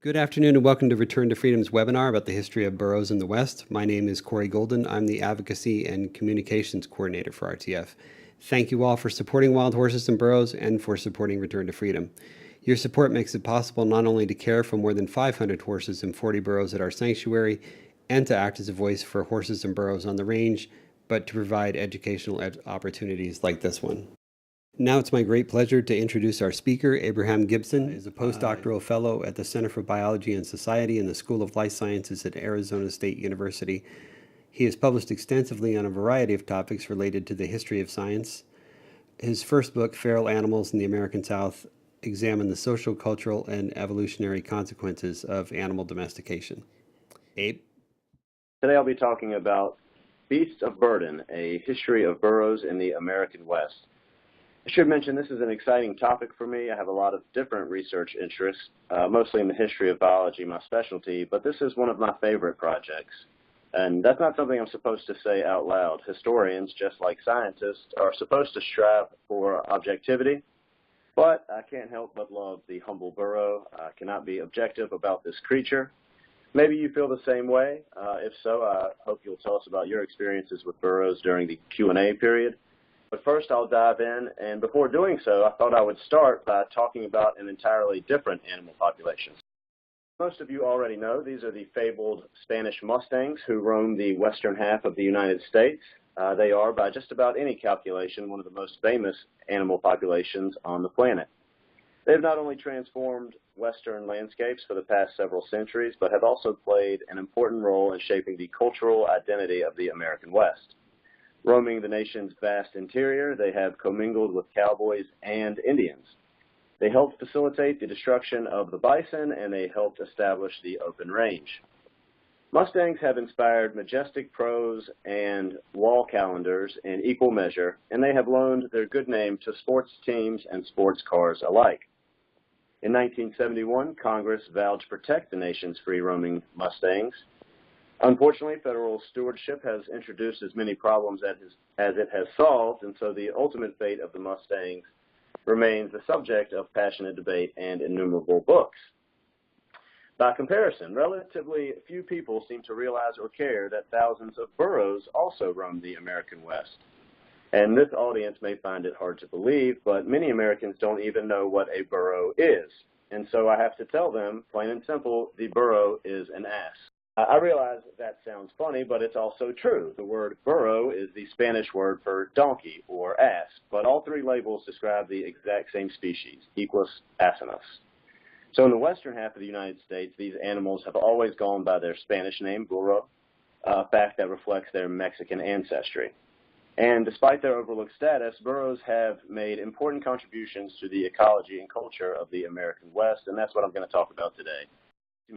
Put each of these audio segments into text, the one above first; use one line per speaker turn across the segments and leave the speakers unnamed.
Good afternoon and welcome to Return to Freedom's webinar about the history of burros in the West. My name is Corey Golden. I'm the Advocacy and Communications Coordinator for RTF. Thank you all for supporting wild horses and burros and for supporting Return to Freedom. Your support makes it possible not only to care for more than 500 horses and 40 burros at our sanctuary and to act as a voice for horses and burros on the range, but to provide educational opportunities like this one. Now it's my great pleasure to introduce our speaker. Abraham Gibson is a postdoctoral fellow at the Center for Biology and Society in the School of Life Sciences at Arizona State University. He has published extensively on a variety of topics related to the history of science. His first book, Feral Animals in the American South, examined the social, cultural, and evolutionary consequences of animal domestication. Abe?
Today I'll be talking about Beasts of Burden, a history of burros in the American West. I should mention this is an exciting topic for me. I have a lot of different research interests, mostly in the history of biology, my specialty, but this is one of my favorite projects. And that's not something I'm supposed to say out loud. Historians, just like scientists, are supposed to strive for objectivity, but I can't help but love the humble burro. I cannot be objective about this creature. Maybe you feel the same way. If so, I hope you'll tell us about your experiences with burros during the Q&A period. But first, I'll dive in, and before doing so, I thought I would start by talking about an entirely different animal population. Most of you already know these are the fabled Spanish Mustangs who roam the western half of the United States. They are, by just about any calculation, one of the most famous animal populations on the planet. They've not only transformed western landscapes for the past several centuries, but have also played an important role in shaping the cultural identity of the American West. Roaming the nation's vast interior, they have commingled with cowboys and Indians. They helped facilitate the destruction of the bison, and they helped establish the open range. Mustangs have inspired majestic prose and wall calendars in equal measure, and they have loaned their good name to sports teams and sports cars alike. In 1971, Congress vowed to protect the nation's free-roaming Mustangs. Unfortunately, federal stewardship has introduced as many problems as it has solved, and so the ultimate fate of the Mustangs remains the subject of passionate debate and innumerable books. By comparison, relatively few people seem to realize or care that thousands of burros also roam the American West. And this audience may find it hard to believe, but many Americans don't even know what a burro is. And so I have to tell them, plain and simple, the burro is an ass. I realize that sounds funny, but it's also true. The word burro is the Spanish word for donkey or ass, but all three labels describe the exact same species, Equus asinus. So in the western half of the United States, these animals have always gone by their Spanish name, burro, a fact that reflects their Mexican ancestry. And despite their overlooked status, burros have made important contributions to the ecology and culture of the American West, and that's what I'm going to talk about today.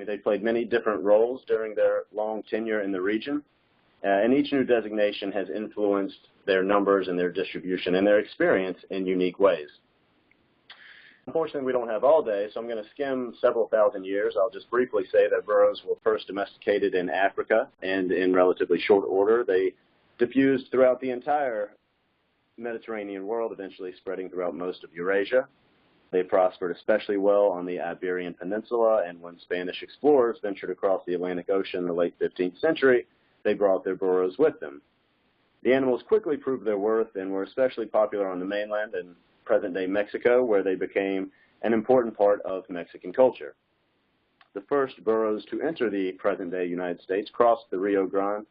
They played many different roles during their long tenure in the region, and each new designation has influenced their numbers and their distribution and their experience in unique ways. Unfortunately, we don't have all day, so I'm going to skim several thousand years. I'll just briefly say that burros were first domesticated in Africa, and in relatively short order, they diffused throughout the entire Mediterranean world, eventually spreading throughout most of Eurasia. They prospered especially well on the Iberian Peninsula, and when Spanish explorers ventured across the Atlantic Ocean in the late 15th century, they brought their burros with them. The animals quickly proved their worth and were especially popular on the mainland in present-day Mexico, where they became an important part of Mexican culture. The first burros to enter the present-day United States crossed the Rio Grande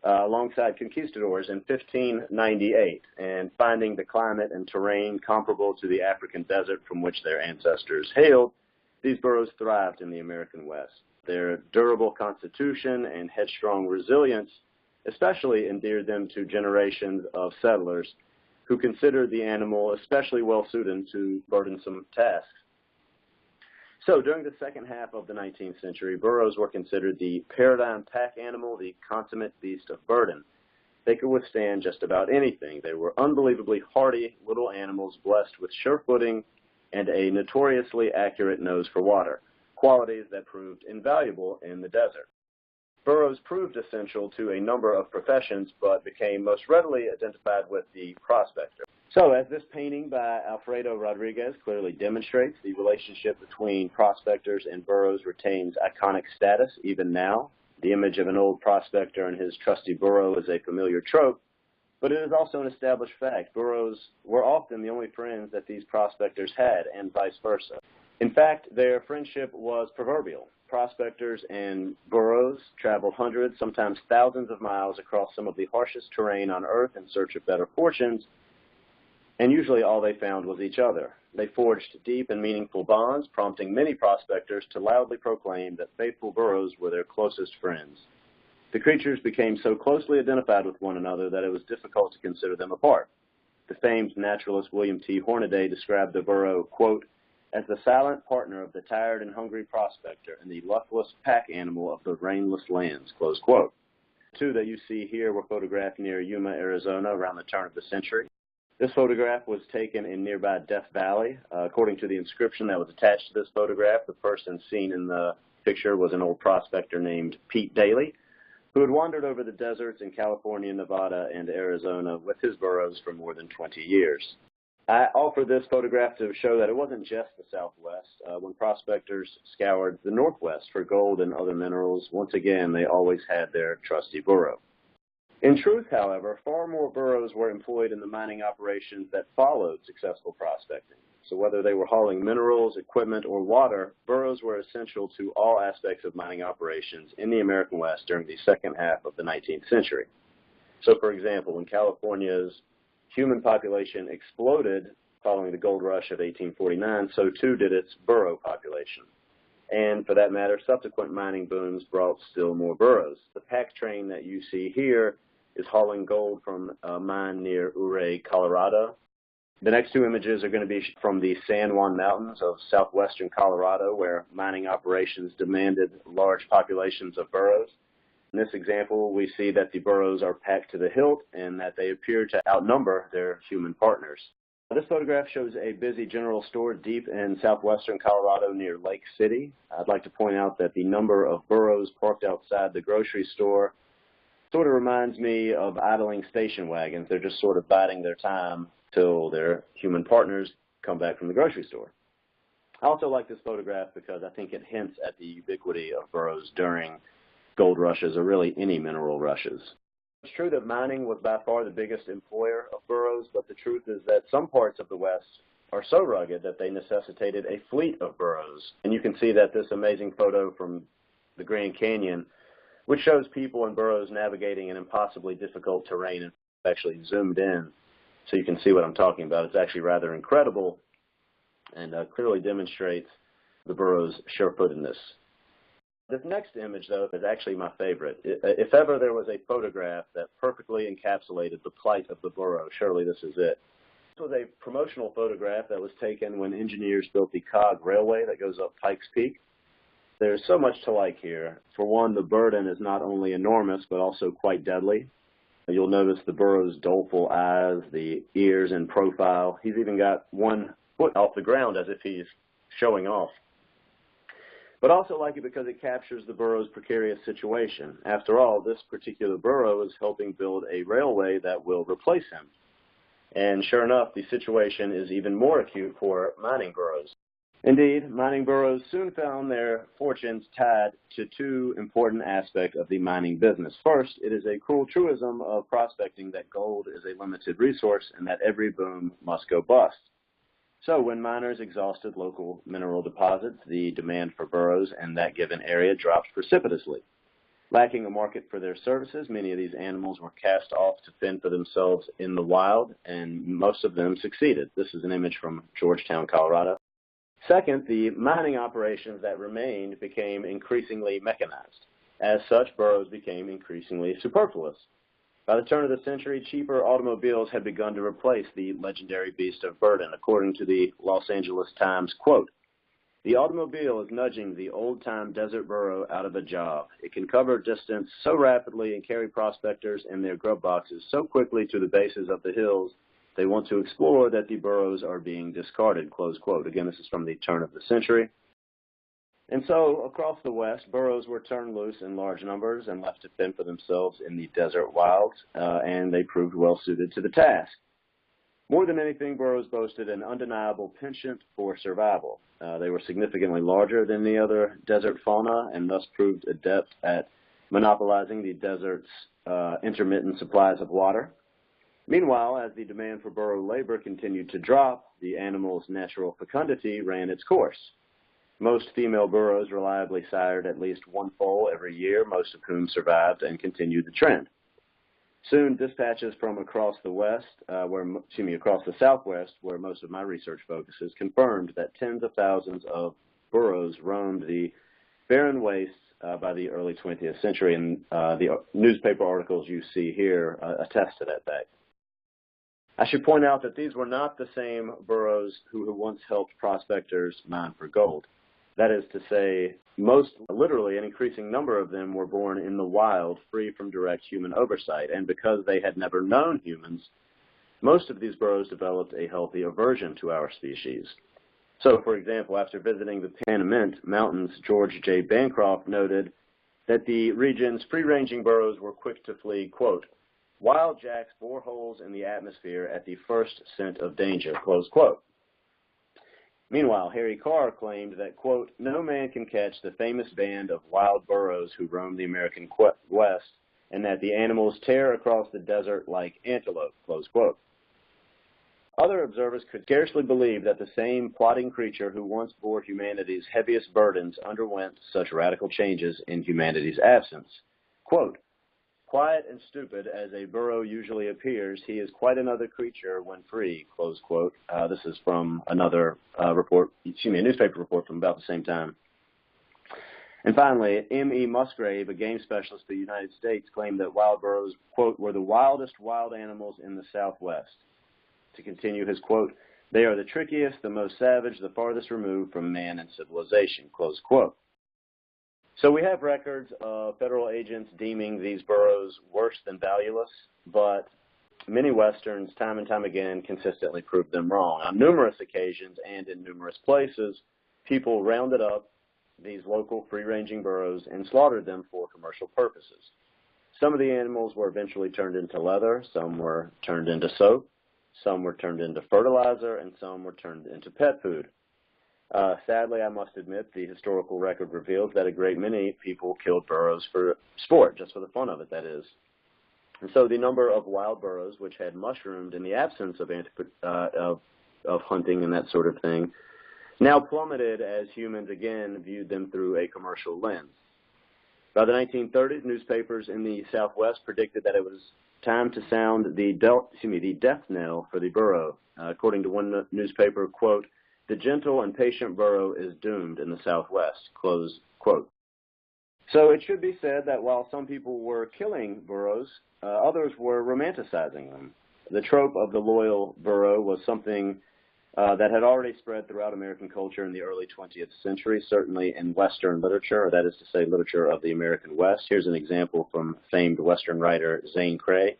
alongside conquistadors in 1598, and finding the climate and terrain comparable to the African desert from which their ancestors hailed, these burros thrived in the American West. Their durable constitution and headstrong resilience especially endeared them to generations of settlers who considered the animal especially well suited to burdensome tasks. So during the second half of the 19th century, burros were considered the paradigm pack animal, the consummate beast of burden. They could withstand just about anything. They were unbelievably hardy little animals blessed with sure footing and a notoriously accurate nose for water, qualities that proved invaluable in the desert. Burros proved essential to a number of professions, but became most readily identified with the prospector. So, as this painting by Alfredo Rodriguez clearly demonstrates, the relationship between prospectors and burros retains iconic status even now. The image of an old prospector and his trusty burro is a familiar trope, but it is also an established fact. Burros were often the only friends that these prospectors had, and vice versa. In fact, their friendship was proverbial. Prospectors and burros traveled hundreds, sometimes thousands of miles across some of the harshest terrain on Earth in search of better fortunes, and usually all they found was each other. They forged deep and meaningful bonds, prompting many prospectors to loudly proclaim that faithful burros were their closest friends. The creatures became so closely identified with one another that it was difficult to consider them apart. The famed naturalist William T. Hornaday described the burro, quote, as the silent partner of the tired and hungry prospector and the luckless pack animal of the rainless lands, close quote. The two that you see here were photographed near Yuma, Arizona around the turn of the century. This photograph was taken in nearby Death Valley. According to the inscription that was attached to this photograph, the person seen in the picture was an old prospector named Pete Daly, who had wandered over the deserts in California, Nevada, and Arizona with his burros for more than 20 years. I offer this photograph to show that it wasn't just the Southwest. When prospectors scoured the Northwest for gold and other minerals, once again, they always had their trusty burro. In truth, however, far more burros were employed in the mining operations that followed successful prospecting. So whether they were hauling minerals, equipment, or water, burros were essential to all aspects of mining operations in the American West during the second half of the 19th century. So, for example, when California's human population exploded following the gold rush of 1849, so too did its burro population. And for that matter, subsequent mining booms brought still more burros. The pack train that you see here is hauling gold from a mine near Ouray, Colorado. The next two images are going to be from the San Juan Mountains of southwestern Colorado, where mining operations demanded large populations of burros. In this example, we see that the burros are packed to the hilt and that they appear to outnumber their human partners. This photograph shows a busy general store deep in southwestern Colorado near Lake City. I'd like to point out that the number of burros parked outside the grocery store sort of reminds me of idling station wagons. They're just sort of biding their time till their human partners come back from the grocery store. I also like this photograph because I think it hints at the ubiquity of burros during gold rushes, or really any mineral rushes. It's true that mining was by far the biggest employer of burros, but the truth is that some parts of the West are so rugged that they necessitated a fleet of burros. And you can see that this amazing photo from the Grand Canyon, which shows people in burros navigating an impossibly difficult terrain, and actually zoomed in so you can see what I'm talking about. It's actually rather incredible and clearly demonstrates the burro's surefootedness. This next image, though, is actually my favorite. If ever there was a photograph that perfectly encapsulated the plight of the burro, surely this is it. This was a promotional photograph that was taken when engineers built the cog railway that goes up Pike's Peak. There's so much to like here. For one, the burden is not only enormous, but also quite deadly. You'll notice the burro's doleful eyes, the ears in profile. He's even got one foot off the ground as if he's showing off. But also like it because it captures the burro's precarious situation. After all, this particular burro is helping build a railway that will replace him. And sure enough, the situation is even more acute for mining burros. Indeed, mining burros soon found their fortunes tied to two important aspects of the mining business. First, it is a cruel truism of prospecting that gold is a limited resource and that every boom must go bust. So when miners exhausted local mineral deposits, the demand for burros in that given area dropped precipitously. Lacking a market for their services, many of these animals were cast off to fend for themselves in the wild, and most of them succeeded. This is an image from Georgetown, Colorado. Second, the mining operations that remained became increasingly mechanized. As such, burros became increasingly superfluous. By the turn of the century, cheaper automobiles had begun to replace the legendary beast of burden. According to the Los Angeles Times, quote, "The automobile is nudging the old-time desert burro out of a job. It can cover distance so rapidly and carry prospectors and their grub boxes so quickly to the bases of the hills they want to explore that the burros are being discarded," close quote. Again, this is from the turn of the century. And so, across the West, burros were turned loose in large numbers and left to fend for themselves in the desert wilds, and they proved well suited to the task. More than anything, burros boasted an undeniable penchant for survival. They were significantly larger than the other desert fauna and thus proved adept at monopolizing the desert's intermittent supplies of water. Meanwhile, as the demand for burro labor continued to drop, the animal's natural fecundity ran its course. Most female burros reliably sired at least one foal every year, most of whom survived and continued the trend. Soon, dispatches from across the Southwest, where most of my research focuses, confirmed that tens of thousands of burros roamed the barren wastes by the early 20th century, and the newspaper articles you see here attest to that fact. I should point out that these were not the same burros who once helped prospectors mine for gold. That is to say, literally an increasing number of them were born in the wild, free from direct human oversight, and because they had never known humans, most of these burros developed a healthy aversion to our species. So, for example, after visiting the Panamint Mountains, George J. Bancroft noted that the region's free-ranging burros were quick to flee, quote, "Wild jacks bore holes in the atmosphere at the first scent of danger," close quote. Meanwhile, Harry Carr claimed that, quote, "No man can catch the famous band of wild burros who roam the American West, and that the animals tear across the desert like antelope," close quote. Other observers could scarcely believe that the same plodding creature who once bore humanity's heaviest burdens underwent such radical changes in humanity's absence. Quote, "Quiet and stupid as a burro usually appears, he is quite another creature when free," close quote. This is from another a newspaper report from about the same time. And finally, M.E. Musgrave, a game specialist in the United States, claimed that wild burros, quote, "were the wildest wild animals in the Southwest." To continue his quote, "They are the trickiest, the most savage, the farthest removed from man and civilization," close quote. So we have records of federal agents deeming these burros worse than valueless, but many Westerns, time and time again, consistently proved them wrong. On numerous occasions and in numerous places, people rounded up these local free-ranging burros and slaughtered them for commercial purposes. Some of the animals were eventually turned into leather, some were turned into soap, some were turned into fertilizer, and some were turned into pet food. Sadly, I must admit, the historical record reveals that a great many people killed burros for sport, just for the fun of it, that is. And so the number of wild burros, which had mushroomed in the absence of hunting and that sort of thing, now plummeted as humans again viewed them through a commercial lens. By the 1930s, newspapers in the Southwest predicted that it was time to sound the death knell for the burro. According to one newspaper, quote, "The gentle and patient burro is doomed in the Southwest," close quote. So it should be said that while some people were killing burros, others were romanticizing them. The trope of the loyal burro was something that had already spread throughout American culture in the early 20th century, certainly in Western literature, or that is to say literature of the American West. Here's an example from famed Western writer Zane Grey.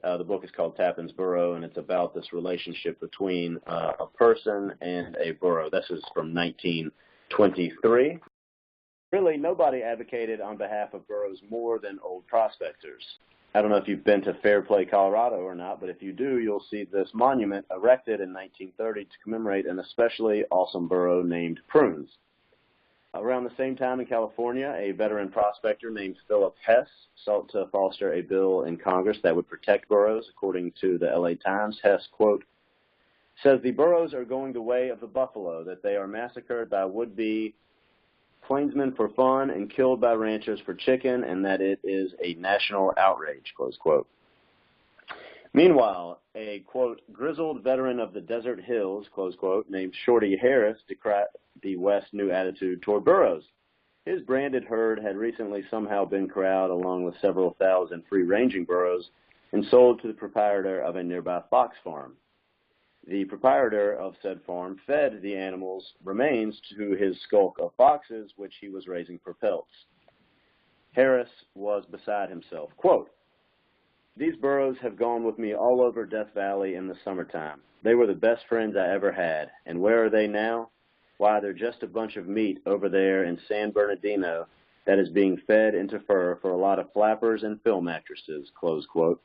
The book is called Tappan's Burro, and it's about this relationship between a person and a burro. This is from 1923. Really, nobody advocated on behalf of burros more than old prospectors. I don't know if you've been to Fairplay, Colorado or not, but if you do, you'll see this monument erected in 1930 to commemorate an especially awesome burro named Prunes. Around the same time in California, a veteran prospector named Philip Hess sought to foster a bill in Congress that would protect burros. According to the LA Times, Hess, quote, says the burros are going the way of the buffalo, that they are massacred by would-be plainsmen for fun and killed by ranchers for chicken, and that it is a national outrage, close quote. Meanwhile, a, quote, grizzled veteran of the desert hills, close quote, named Shorty Harris decried the West's new attitude toward burros. His branded herd had recently somehow been corralled along with several thousand free-ranging burros and sold to the proprietor of a nearby fox farm. The proprietor of said farm fed the animals' remains to his skulk of foxes, which he was raising for pelts. Harris was beside himself. Quote, these burros have gone with me all over Death Valley in the summertime. They were the best friends I ever had. And where are they now? Why, they're just a bunch of meat over there in San Bernardino that is being fed into fur for a lot of flappers and film actresses, close quote.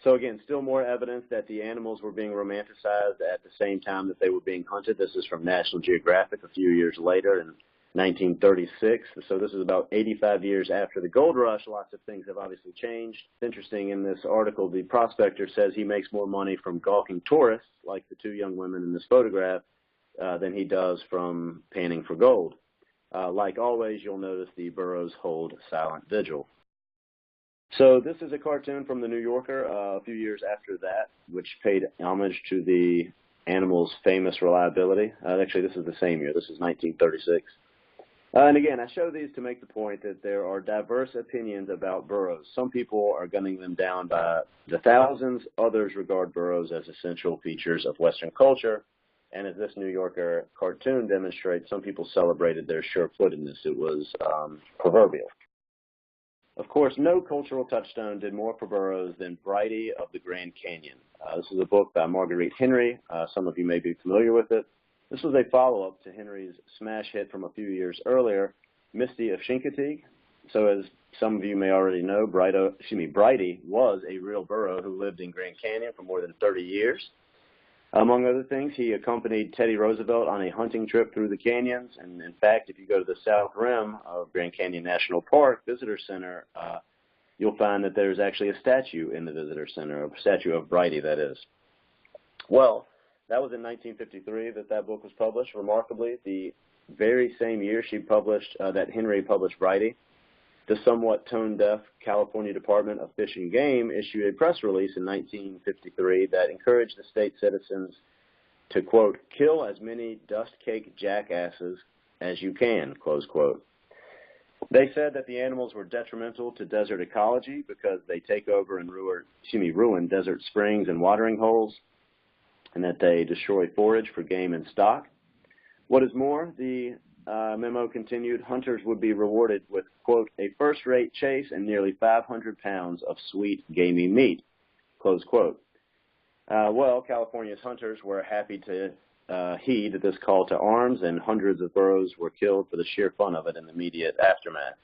So again, still more evidence that the animals were being romanticized at the same time that they were being hunted. This is from National Geographic a few years later in 1936. So this is about 85 years after the gold rush. Lots of things have obviously changed. It's interesting in this article, the prospector says he makes more money from gawking tourists, like the two young women in this photograph, than he does from panning for gold. Like always, you'll notice the burros hold silent vigil. So this is a cartoon from the New Yorker a few years after that, which paid homage to the animal's famous reliability. Actually, this is the same year. This is 1936. And again, I show these to make the point that there are diverse opinions about burros. Some people are gunning them down by the thousands. Others regard burros as essential features of Western culture. And as this New Yorker cartoon demonstrates, some people celebrated their sure-footedness. It was proverbial. Of course, no cultural touchstone did more for burros than Bridie of the Grand Canyon. This is a book by Marguerite Henry. Some of you may be familiar with it. This was a follow-up to Henry's smash hit from a few years earlier, Misty of Chincoteague. So as some of you may already know, Bridie was a real burro who lived in Grand Canyon for more than 30 years. Among other things, he accompanied Teddy Roosevelt on a hunting trip through the canyons. And in fact, if you go to the south rim of Grand Canyon National Park Visitor Center, you'll find that there's actually a statue in the Visitor Center, a statue of Bridie, that is. Well, that was in 1953 that book was published. Remarkably, the very same year that Henry published Bridie, the somewhat tone-deaf California Department of Fish and Game issued a press release in 1953 that encouraged the state citizens to, quote, kill as many dust-cake jackasses as you can, close quote. They said that the animals were detrimental to desert ecology because they take over and ruin desert springs and watering holes, and that they destroy forage for game and stock. What is more, the memo continued, hunters would be rewarded with, quote, a first-rate chase and nearly 500 pounds of sweet, gamey meat, close quote. Well, California's hunters were happy to heed this call to arms, and hundreds of burros were killed for the sheer fun of it in the immediate aftermath.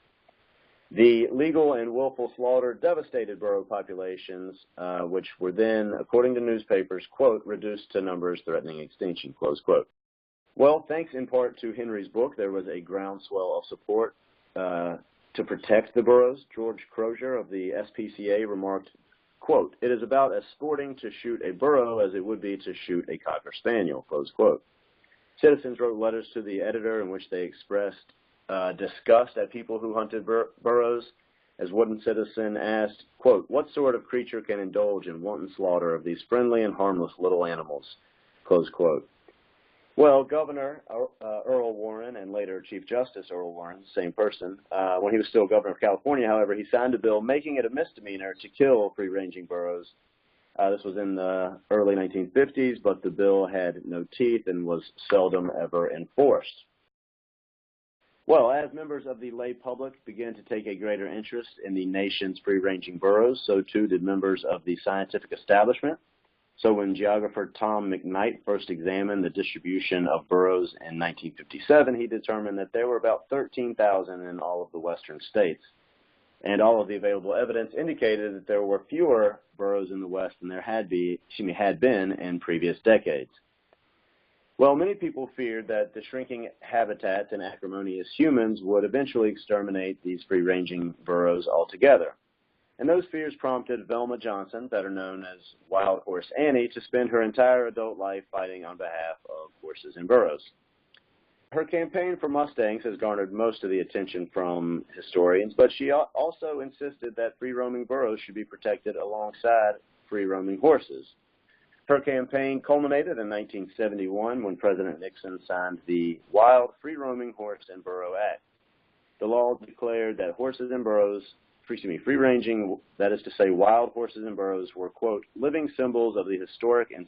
The legal and willful slaughter devastated burro populations, which were then, according to newspapers, quote, reduced to numbers threatening extinction, close quote. Well, thanks in part to Henry's book, there was a groundswell of support to protect the burros. George Crozier of the SPCA remarked, quote, it is about as sporting to shoot a burro as it would be to shoot a cocker spaniel, close quote. Citizens wrote letters to the editor in which they expressed disgust at people who hunted burros. As one citizen asked, quote, what sort of creature can indulge in wanton slaughter of these friendly and harmless little animals, close quote. Well, Governor Earl Warren and later Chief Justice Earl Warren, same person, when he was still governor of California, however, he signed a bill making it a misdemeanor to kill free-ranging burros. This was in the early 1950s, but the bill had no teeth and was seldom ever enforced. Well, as members of the lay public began to take a greater interest in the nation's free-ranging burros, so too did members of the scientific establishment. So when geographer Tom McKnight first examined the distribution of burros in 1957, he determined that there were about 13,000 in all of the western states. And all of the available evidence indicated that there were fewer burros in the West than there had been in previous decades. Well, many people feared that the shrinking habitats and acrimonious humans would eventually exterminate these free-ranging burros altogether. And those fears prompted Velma Johnson, better known as Wild Horse Annie, to spend her entire adult life fighting on behalf of horses and burros. Her campaign for Mustangs has garnered most of the attention from historians, but she also insisted that free-roaming burros should be protected alongside free-roaming horses. Her campaign culminated in 1971 when President Nixon signed the Wild Free-Roaming Horse and Burro Act. The law declared that horses and burros, free-ranging, that is to say wild horses and burros, were, quote, living symbols of the historic and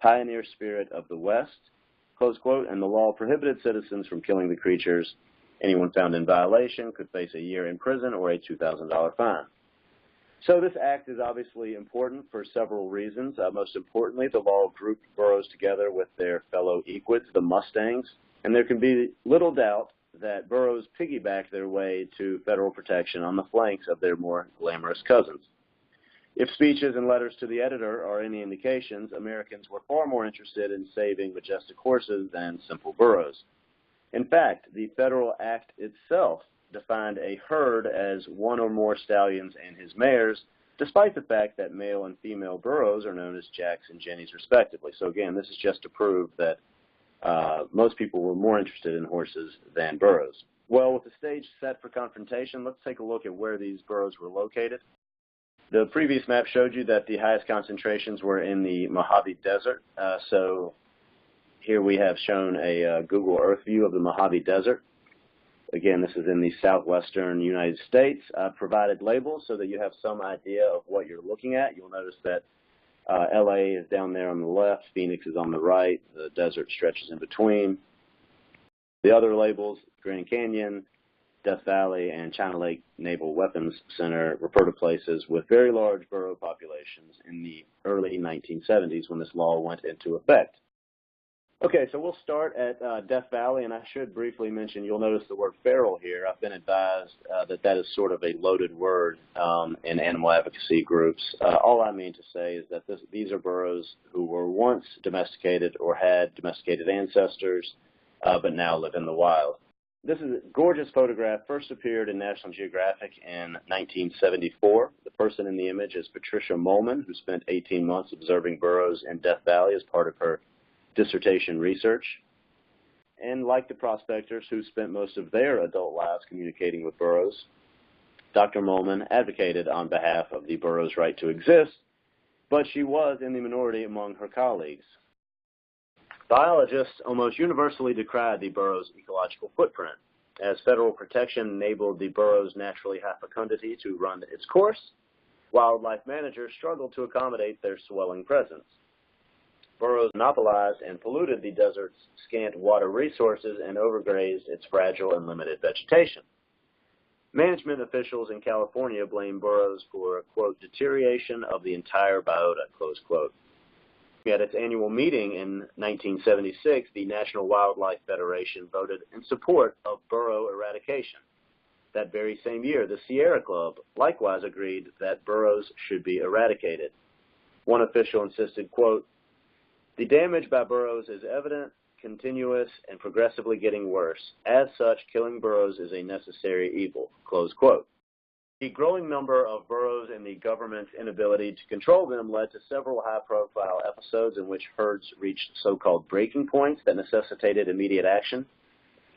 pioneer spirit of the West, close quote, and the law prohibited citizens from killing the creatures. Anyone found in violation could face a year in prison or a $2,000 fine. So this act is obviously important for several reasons. Most importantly, the law grouped burros together with their fellow equids, the Mustangs, and there can be little doubt that burros piggyback their way to federal protection on the flanks of their more glamorous cousins. If speeches and letters to the editor are any indications, Americans were far more interested in saving majestic horses than simple burros. In fact, the federal act itself defined a herd as one or more stallions and his mares, despite the fact that male and female burros are known as jacks and jennies respectively. So again, this is just to prove that most people were more interested in horses than burros. Well, with the stage set for confrontation, let's take a look at where these burros were located. The previous map showed you that the highest concentrations were in the Mohave Desert. So here we have shown a Google Earth view of the Mohave Desert. Again, this is in the southwestern United States. I've provided labels so that you have some idea of what you're looking at. You'll notice that LA is down there on the left, Phoenix is on the right, the desert stretches in between. The other labels, Grand Canyon, Death Valley, and China Lake Naval Weapons Center, refer to places with very large burro populations in the early 1970s when this law went into effect. Okay, so we'll start at Death Valley, and I should briefly mention, you'll notice the word feral here. I've been advised that is sort of a loaded word in animal advocacy groups. All I mean to say is that these are burros who were once domesticated or had domesticated ancestors, but now live in the wild. This is a gorgeous photograph, first appeared in National Geographic in 1974. The person in the image is Patricia Mollman, who spent 18 months observing burros in Death Valley as part of her dissertation research. And like the prospectors who spent most of their adult lives communicating with burros, Dr. Mollman advocated on behalf of the burro's right to exist, but she was in the minority among her colleagues. Biologists almost universally decried the burro's ecological footprint, as federal protection enabled the burro's naturally high fecundity to run its course. Wildlife managers struggled to accommodate their swelling presence. Burros monopolized and polluted the desert's scant water resources and overgrazed its fragile and limited vegetation. Management officials in California blamed burros for, quote, deterioration of the entire biota, close quote. At its annual meeting in 1976, the National Wildlife Federation voted in support of burro eradication. That very same year, the Sierra Club likewise agreed that burros should be eradicated. One official insisted, quote, the damage by burros is evident, continuous, and progressively getting worse. As such, killing burros is a necessary evil, close quote. The growing number of burros and the government's inability to control them led to several high-profile episodes in which herds reached so-called breaking points that necessitated immediate action.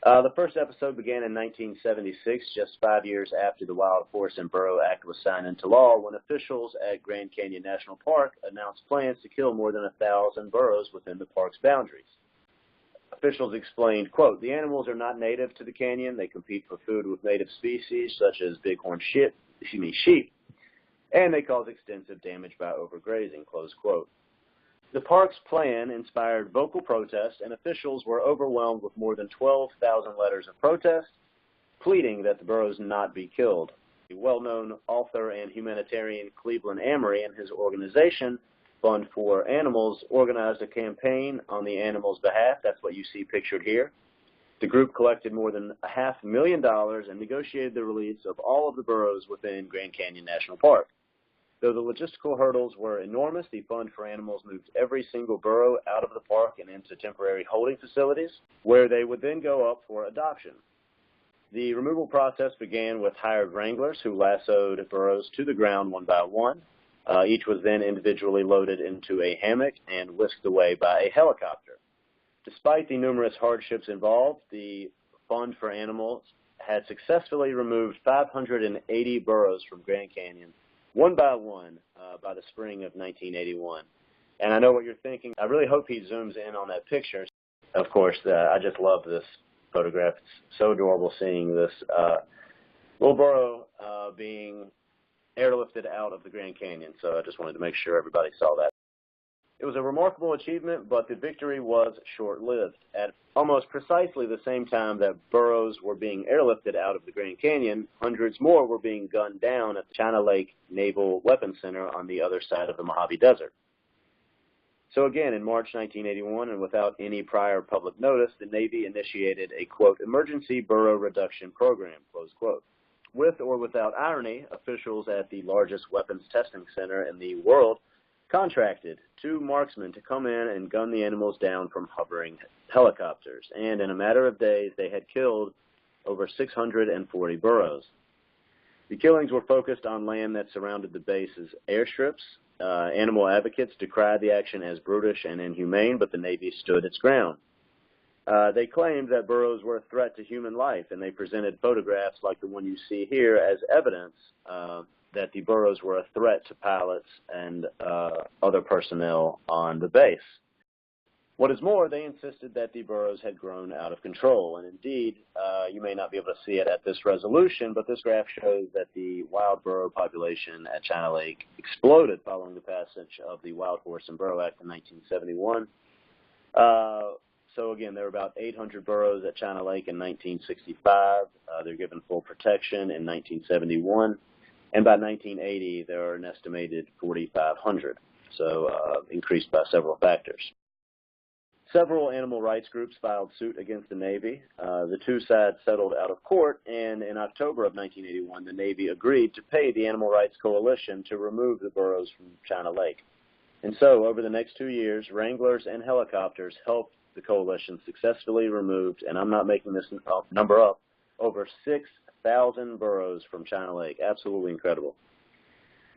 The first episode began in 1976, just 5 years after the Wild Horse and Burro Act was signed into law, when officials at Grand Canyon National Park announced plans to kill more than 1,000 burros within the park's boundaries. Officials explained, quote, the animals are not native to the canyon. They compete for food with native species such as bighorn sheep, and they cause extensive damage by overgrazing, close quote. The park's plan inspired vocal protest, and officials were overwhelmed with more than 12,000 letters of protest, pleading that the burros not be killed. The well-known author and humanitarian Cleveland Amory and his organization, Fund for Animals, organized a campaign on the animals' behalf. That's what you see pictured here. The group collected more than $500,000 and negotiated the release of all of the burros within Grand Canyon National Park. Though the logistical hurdles were enormous, the Fund for Animals moved every single burro out of the park and into temporary holding facilities, where they would then go up for adoption. The removal process began with hired wranglers who lassoed burros to the ground one by one. Each was then individually loaded into a hammock and whisked away by a helicopter. Despite the numerous hardships involved, the Fund for Animals had successfully removed 580 burros from Grand Canyon, one by one, by the spring of 1981. And I know what you're thinking. I really hope he zooms in on that picture. Of course, I just love this photograph. It's so adorable seeing this little burro being airlifted out of the Grand Canyon. So I just wanted to make sure everybody saw that. It was a remarkable achievement, but the victory was short-lived. At almost precisely the same time that burros were being airlifted out of the Grand Canyon, hundreds more were being gunned down at the China Lake Naval Weapons Center on the other side of the Mohave Desert. So again, in March 1981, and without any prior public notice, the Navy initiated a, quote, emergency burro reduction program, close quote. With or without irony, officials at the largest weapons testing center in the world contracted 2 marksmen to come in and gun the animals down from hovering helicopters, and in a matter of days they had killed over 640 burros. The killings were focused on land that surrounded the base's airstrips. Animal advocates decried the action as brutish and inhumane, but the Navy stood its ground. They claimed that burros were a threat to human life, and they presented photographs like the one you see here as evidence that the burros were a threat to pilots and other personnel on the base. What is more, they insisted that the burros had grown out of control, and indeed, you may not be able to see it at this resolution, but this graph shows that the wild burro population at China Lake exploded following the passage of the Wild Horse and Burro Act in 1971. So again, there were about 800 burros at China Lake in 1965. They're given full protection in 1971. And by 1980, there are an estimated 4,500, so increased by several factors. Several animal rights groups filed suit against the Navy. The 2 sides settled out of court, and in October of 1981, the Navy agreed to pay the Animal Rights Coalition to remove the burros from China Lake. And so, over the next 2 years, wranglers and helicopters helped the coalition successfully removed, and I'm not making this number up, over 6,000 burros from China Lake. Absolutely incredible.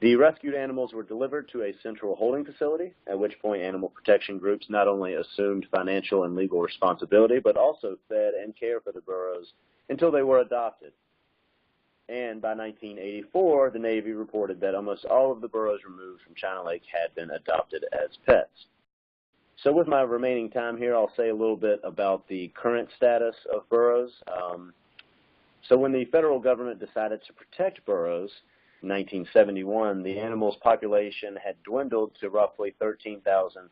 The rescued animals were delivered to a central holding facility, at which point animal protection groups not only assumed financial and legal responsibility, but also fed and cared for the burros until they were adopted. And by 1984, the Navy reported that almost all of the burros removed from China Lake had been adopted as pets. So with my remaining time here, I'll say a little bit about the current status of burros. So when the federal government decided to protect burros in 1971, the animal's population had dwindled to roughly 13,000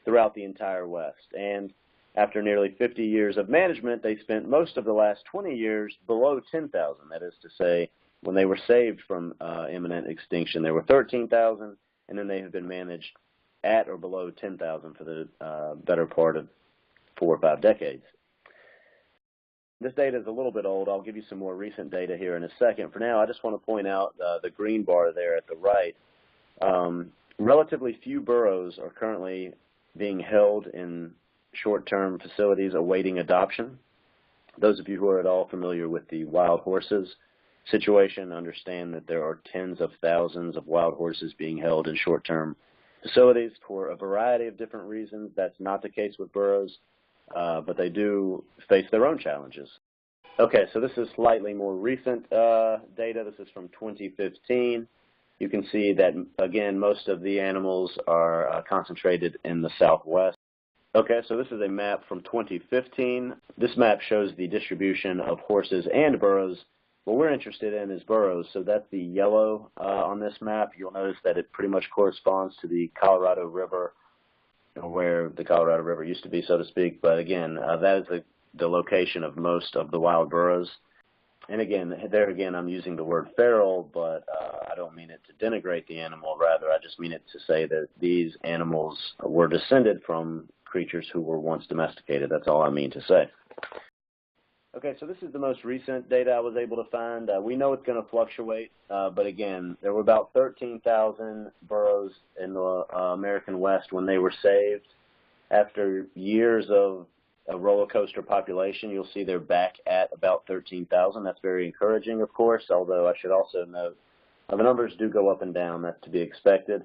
throughout the entire West. And after nearly 50 years of management, they spent most of the last 20 years below 10,000. That is to say, when they were saved from imminent extinction, there were 13,000, and then they have been managed at or below 10,000 for the better part of 4 or 5 decades. This data is a little bit old. I'll give you some more recent data here in a second. For now, I just want to point out the green bar there at the right. Relatively few burros are currently being held in short-term facilities awaiting adoption. Those of you who are at all familiar with the wild horses situation understand that there are tens of thousands of wild horses being held in short-term facilities for a variety of different reasons. That's not the case with burros, but they do face their own challenges. Okay, so this is slightly more recent data. This is from 2015. You can see that, again, most of the animals are concentrated in the Southwest. Okay, so this is a map from 2015. This map shows the distribution of horses and burros. What we're interested in is burros, so that's the yellow on this map. You'll notice that it pretty much corresponds to the Colorado River, where the Colorado River used to be, so to speak. But again, that is the location of most of the wild burros. And again, there again, I'm using the word feral, but I don't mean it to denigrate the animal. Rather, I just mean it to say that these animals were descended from creatures who were once domesticated. That's all I mean to say. Okay, so this is the most recent data I was able to find. We know it's going to fluctuate, but again, there were about 13,000 burros in the American West when they were saved. After years of a roller coaster population, you'll see they're back at about 13,000. That's very encouraging, of course, although I should also note the numbers do go up and down. That's to be expected.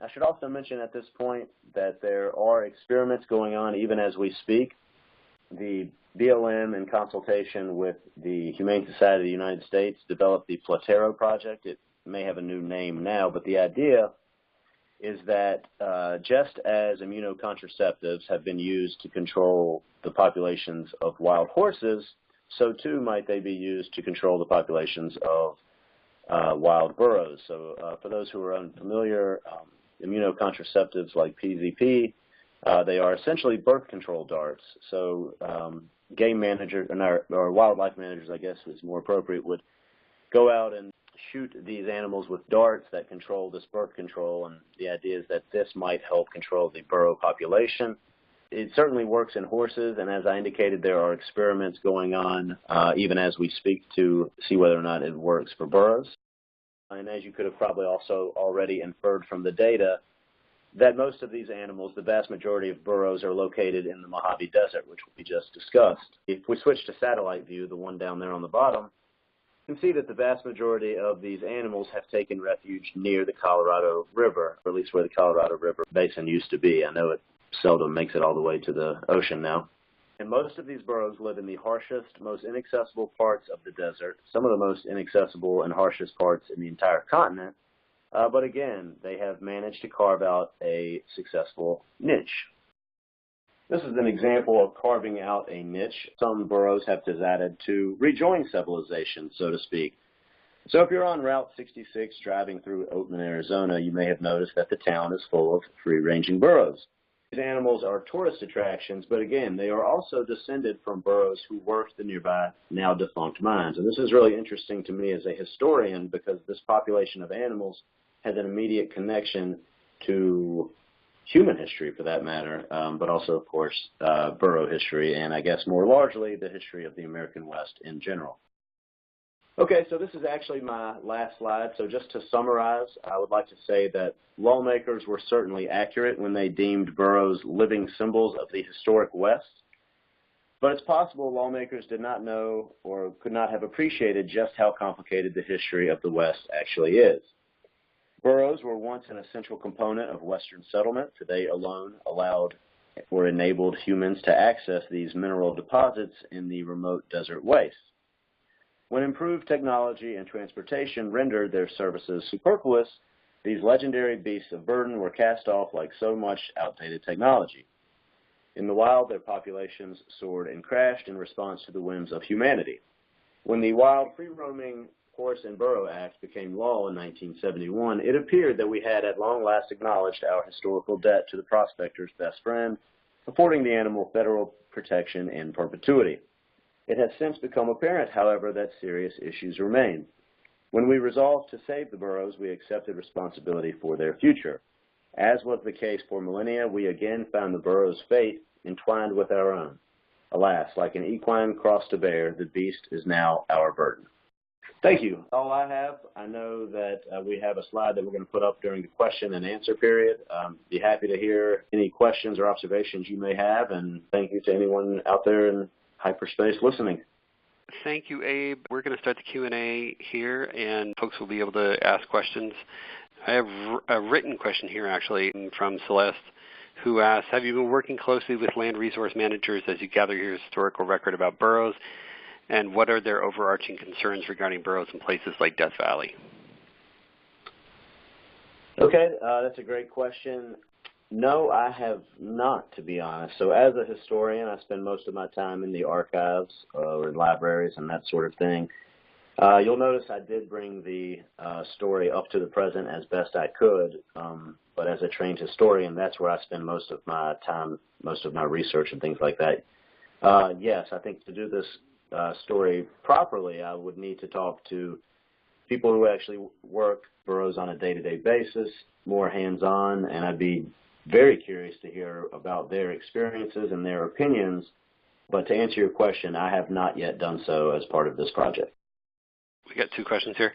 I should also mention at this point that there are experiments going on even as we speak. The BLM, in consultation with the Humane Society of the United States, developed the Platero Project. It may have a new name now, but the idea is that just as immunocontraceptives have been used to control the populations of wild horses, so too might they be used to control the populations of wild burros. So for those who are unfamiliar, immunocontraceptives like PZP, they are essentially birth control darts. So game managers, or wildlife managers, I guess is more appropriate, would go out and shoot these animals with darts that control this birth control, and the idea is that this might help control the burro population. It certainly works in horses, and as I indicated, there are experiments going on even as we speak to see whether or not it works for burros. And as you could have probably also already inferred from the data, that most of these animals, the vast majority of burros, are located in the Mohave Desert, which we just discussed. If we switch to satellite view, the one down there on the bottom, you can see that the vast majority of these animals have taken refuge near the Colorado River, or at least where the Colorado River basin used to be. I know it seldom makes it all the way to the ocean now. And most of these burros live in the harshest, most inaccessible parts of the desert, some of the most inaccessible and harshest parts in the entire continent. But again, they have managed to carve out a successful niche. This is an example of carving out a niche. Some burros have decided to rejoin civilization, so to speak. So if you're on Route 66 driving through Oatman, Arizona, you may have noticed that the town is full of free-ranging burros. These animals are tourist attractions, but again, they are also descended from burros who worked the nearby, now defunct mines. And this is really interesting to me as a historian because this population of animals has an immediate connection to human history, for that matter, but also, of course, burro history, and I guess more largely the history of the American West in general. Okay, so this is actually my last slide. So just to summarize, I would like to say that lawmakers were certainly accurate when they deemed burros living symbols of the historic West. But it's possible lawmakers did not know or could not have appreciated just how complicated the history of the West actually is. Burros were once an essential component of Western settlement. They alone allowed or enabled humans to access these mineral deposits in the remote desert wastes. When improved technology and transportation rendered their services superfluous, these legendary beasts of burden were cast off like so much outdated technology. In the wild, their populations soared and crashed in response to the whims of humanity. When the Wild Free-Roaming Horse and Burro Act became law in 1971, it appeared that we had at long last acknowledged our historical debt to the prospector's best friend, affording the animal federal protection in perpetuity. It has since become apparent, however, that serious issues remain. When we resolved to save the burros, we accepted responsibility for their future. As was the case for millennia, we again found the burros' fate entwined with our own. Alas, like an equine crossed a bear, the beast is now our burden. Thank you. All I have, I know that we have a slide that we're going to put up during the question and answer period. Be happy to hear any questions or observations you may have, and thank you to anyone out there in hyperspace listening.
Thank you, Abe. We're going to start the Q&A here, and folks will be able to ask questions. I have a written question here, actually, from Celeste, who asks, have you been working closely with land resource managers as you gather your historical record about burros, and what are their overarching concerns regarding burros in places like Death Valley?
Okay, that's a great question. No, I have not, to be honest. So as a historian, I spend most of my time in the archives or in libraries and that sort of thing. You'll notice I did bring the story up to the present as best I could, but as a trained historian, that's where I spend most of my time, most of my research and things like that. Yes, I think to do this story properly, I would need to talk to people who actually work burros on a day-to-day basis, more hands-on, and I'd be very curious to hear about their experiences and their opinions. But to answer your question, I have not yet done so as part of this project.
We got two questions here.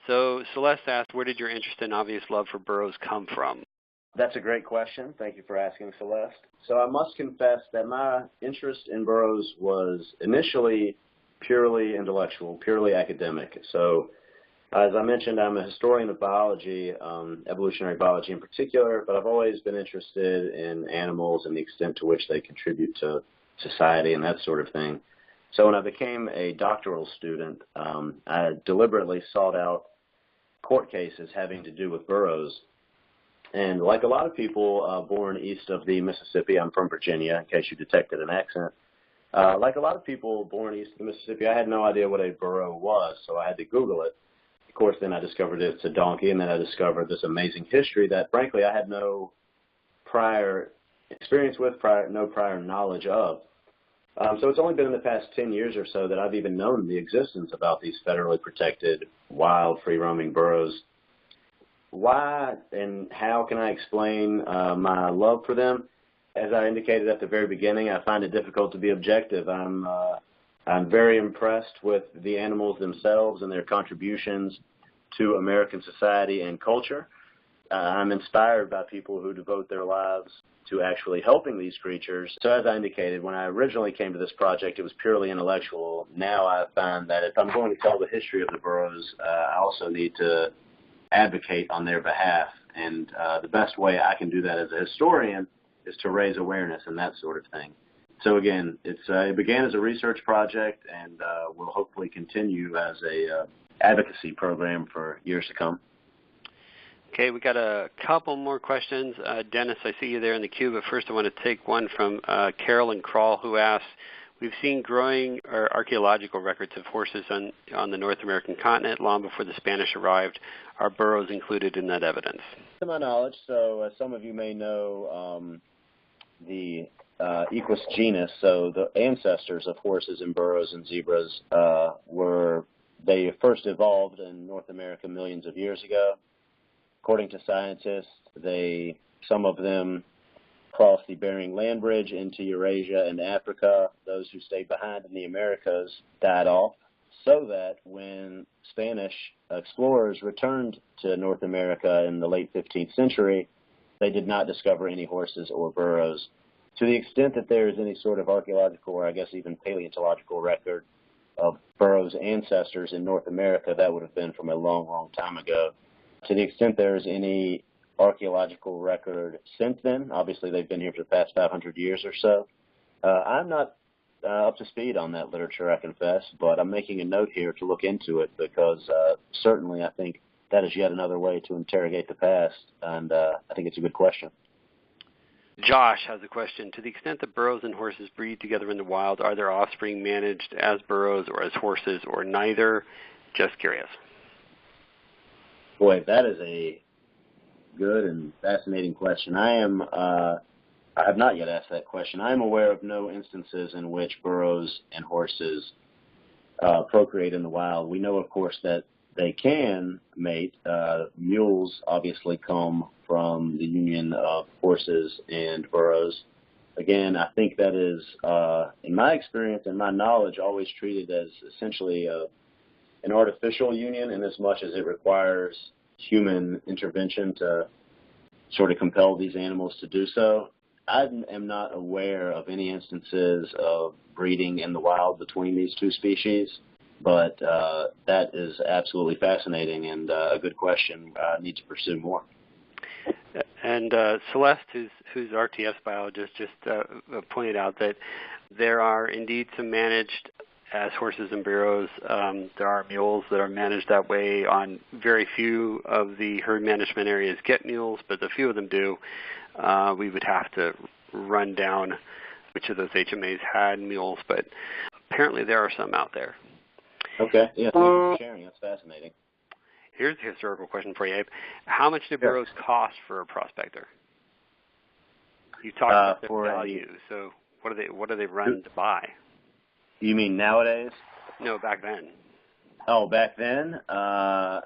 So Celeste asked, where did your interest and obvious love for burros come from?
That's a great question. Thank you for asking, Celeste. So I must confess that my interest in burros was initially purely intellectual, purely academic. So as I mentioned, I'm a historian of biology, evolutionary biology in particular, but I've always been interested in animals and the extent to which they contribute to society and that sort of thing. So when I became a doctoral student, I deliberately sought out court cases having to do with burros. And like a lot of people born east of the Mississippi, I'm from Virginia, in case you detected an accent. Like a lot of people born east of the Mississippi, I had no idea what a burro was, so I had to Google it. Of course, then I discovered it's a donkey, and then I discovered this amazing history that, frankly, I had no prior experience with, no prior knowledge of. So it's only been in the past 10 years or so that I've even known the existence about these federally protected, wild, free-roaming burros. Why and how can I explain my love for them? As I indicated at the very beginning, I find it difficult to be objective. I'm very impressed with the animals themselves and their contributions to American society and culture. I'm inspired by people who devote their lives to actually helping these creatures. So as I indicated, when I originally came to this project, it was purely intellectual. Now I find that if I'm going to tell the history of the Burros, I also need to advocate on their behalf. And the best way I can do that as a historian is to raise awareness and that sort of thing. So again, it began as a research project and will hopefully continue as a advocacy program for years to come.
Okay, we got a couple more questions. Dennis, I see you there in the queue, but first I want to take one from Carolyn Krall, who asks, we've seen growing archaeological records of horses on the North American continent long before the Spanish arrived. Are burros included in that evidence?
To my knowledge, so as some of you may know, the Equus genus, so the ancestors of horses and burros and zebras, they first evolved in North America millions of years ago. According to scientists, some of them crossed the Bering Land Bridge into Eurasia and Africa. Those who stayed behind in the Americas died off, so that when Spanish explorers returned to North America in the late 15th century, they did not discover any horses or burros. To the extent that there is any sort of archaeological or I guess even paleontological record of burros' ancestors in North America, that would have been from a long, long time ago. To the extent there is any archaeological record since then, obviously they've been here for the past 500 years or so. I'm not up to speed on that literature, I confess, but I'm making a note here to look into it because certainly I think that is yet another way to interrogate the past, and I think it's a good question.
Josh has a question. To the extent that burros and horses breed together in the wild, are their offspring managed as burros or as horses or neither? Just curious.
Boy, that is a good and fascinating question. I have not yet asked that question. I am aware of no instances in which burros and horses procreate in the wild. We know, of course, that they can mate. Mules obviously come from the union of horses and burros. Again, I think that is, in my experience and my knowledge, always treated as essentially an artificial union in as much as it requires human intervention to sort of compel these animals to do so. I am not aware of any instances of breeding in the wild between these two species, but that is absolutely fascinating and a good question. I need to pursue more.
And Celeste, who's RTS biologist, just pointed out that there are indeed some managed as horses and burros. There are mules that are managed that way. On very few of the herd management areas get mules, but a few of them do. We would have to run down which of those HMAs had mules, but apparently there are some out there.
Okay, yeah, thank you for sharing. That's fascinating.
Here's a historical question for you, Abe. How much do burros cost for a prospector? You talked about their value, so what do they run to buy?
You mean nowadays?
No, back then.
Oh, back then? I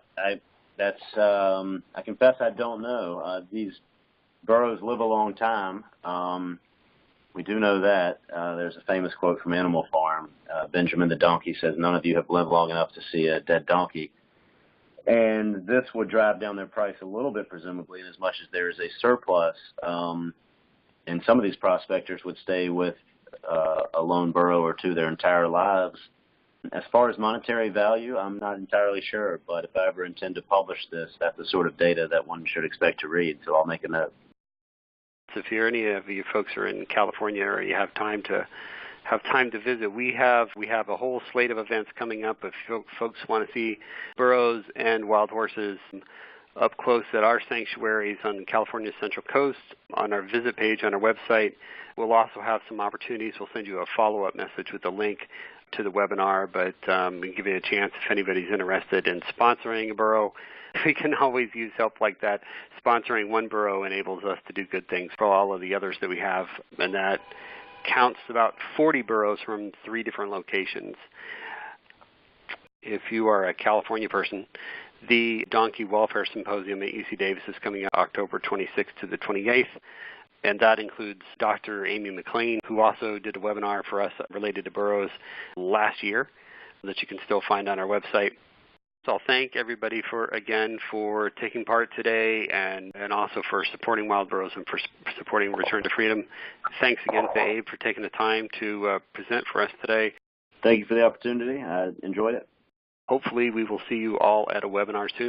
confess I don't know. These burros live a long time. We do know that. There's a famous quote from Animal Farm. Benjamin the donkey says, "None of you have lived long enough to see a dead donkey." And this would drive down their price a little bit, presumably, in as much as there is a surplus. And some of these prospectors would stay with a lone burro or two their entire lives. As far as monetary value, I'm not entirely sure, but if I ever intend to publish this, that's the sort of data that one should expect to read, so I'll make a note.
So if any of you folks are in California or you have time to visit, we have a whole slate of events coming up. If folks want to see burros and wild horses up close at our sanctuaries on California's Central Coast, on our visit page on our website, we'll also have some opportunities. We'll send you a follow-up message with a link to the webinar, but we can give you a chance if anybody's interested in sponsoring a burro. We can always use help like that. Sponsoring one burro enables us to do good things for all of the others that we have, and that counts about 40 burros from 3 different locations. If you are a California person, the Donkey Welfare Symposium at UC Davis is coming up October 26th to the 28th. And that includes Dr. Amy McLean, who also did a webinar for us related to burros last year that you can still find on our website. So I'll thank everybody for taking part today and also for supporting Wild Burros and for supporting Return to Freedom. Thanks again to Abe for taking the time to present for us today.
Thank you for the opportunity. I enjoyed it.
Hopefully we will see you all at a webinar soon.